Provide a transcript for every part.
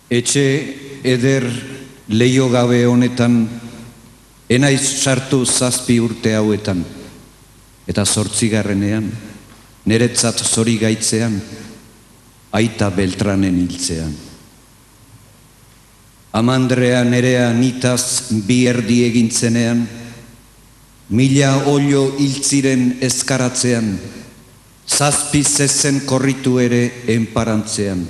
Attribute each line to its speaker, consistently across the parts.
Speaker 1: Etxe eder leio gabe honetan, enaiz sartu 7 urte hauetan, eta 8. Neretzat zori gaitzean, aita Beltranen hiltzean. Amandrea nerea nitaz 2 erdi egintzenean, 1000 olio hiltziren ezkaratzean, 7 zezen korritu ere enparantzean.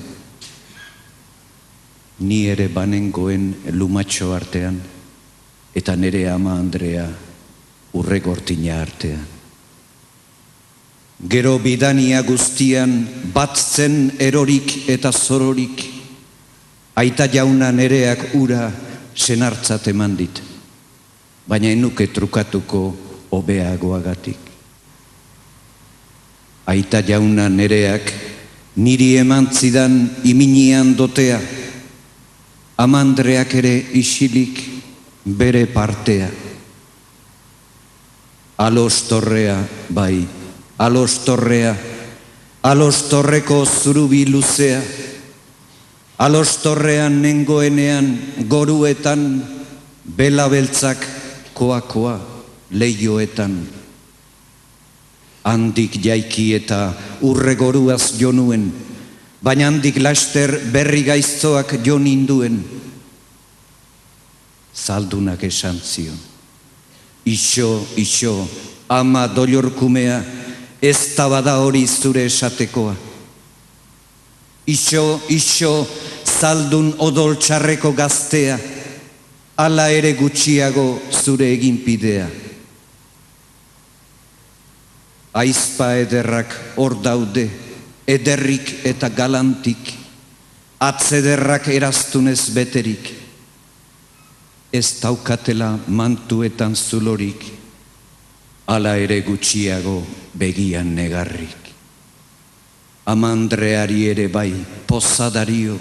Speaker 1: Ni ere banengoen lumatxo artean, eta nere ama Andrea urregortina artean. Gero bidania guztian batzen erorik eta zororik, aita jauna nereak ura senartzat eman dit, baina enuke trukatuko hobeagoagatik. Aita jauna nereak niri eman zidan iminian dotea, Amandreak ere isilik bere partea. Alostorrea, bai, alostorrea, alostorreko zurubi luzea, alostorrean nengoenean goruetan, bela beltzak koakoa leioetan. Handik jaiki eta urregoruaz jo nuen, baina handik laster berri gaiztoak jo ninduen. Zaldunak esan zion, iso, iso, ama doilorkumea, ez da bada hori zure esatekoa. Iso, iso, zaldun odol txarreko gaztea, hala ere gutxiago zure eginpidea. Aizpa ederrak hor daude, ederrik eta galantik, atzederrak eraztunez beterik, ez daukatela mantuetan zulorik, hala ere gutxiago begian negarrik. Amandreari ere bai pozadario,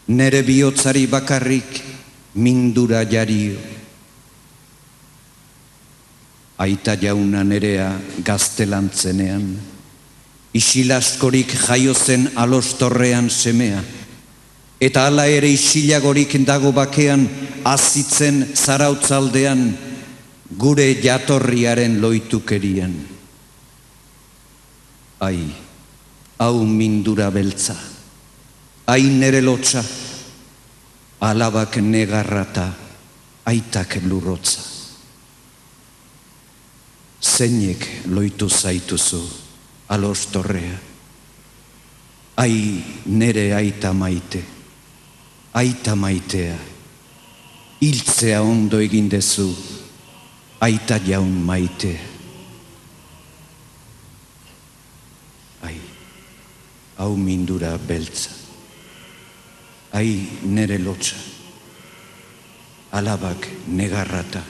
Speaker 1: nere bihotzari bakarrik mindura jario. Aita jauna nerea gaztelantzenean, isilaskorik jaio zen alostorrean semea, eta hala ere isilagorik dago bakean azitzen zarautzaldean, gure jatorriaren loitukerian. Ai, hau mindura beltza, ai nere lotxa, alabak negarrata, aitak lurrotza. Zeinek loitu zaituzu, alostorrea, ai nere aita maite, aita maitea, hiltzea ondo egin dezu, aita jaun maitea. Ai, hau mindura beltza, ai nere lotxa, alabak negarrata,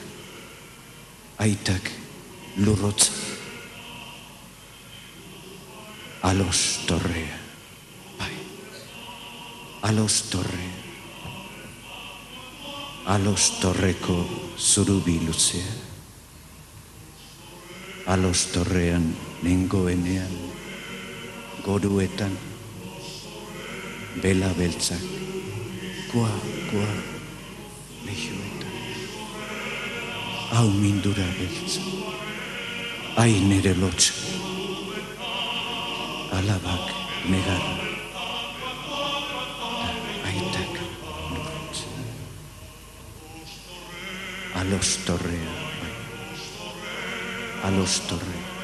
Speaker 1: aitak lurrotza. Alostorrea, bai, alostorrea, alostorreko zurubi luzea, alostorrean nengoenean, goruetan, bela beltzak, koa, lehioetan. Hau mindura beltza, ai nere lotxa, alabak negarra, aitak lurrotza. Alostorrea, bai, alostorrea.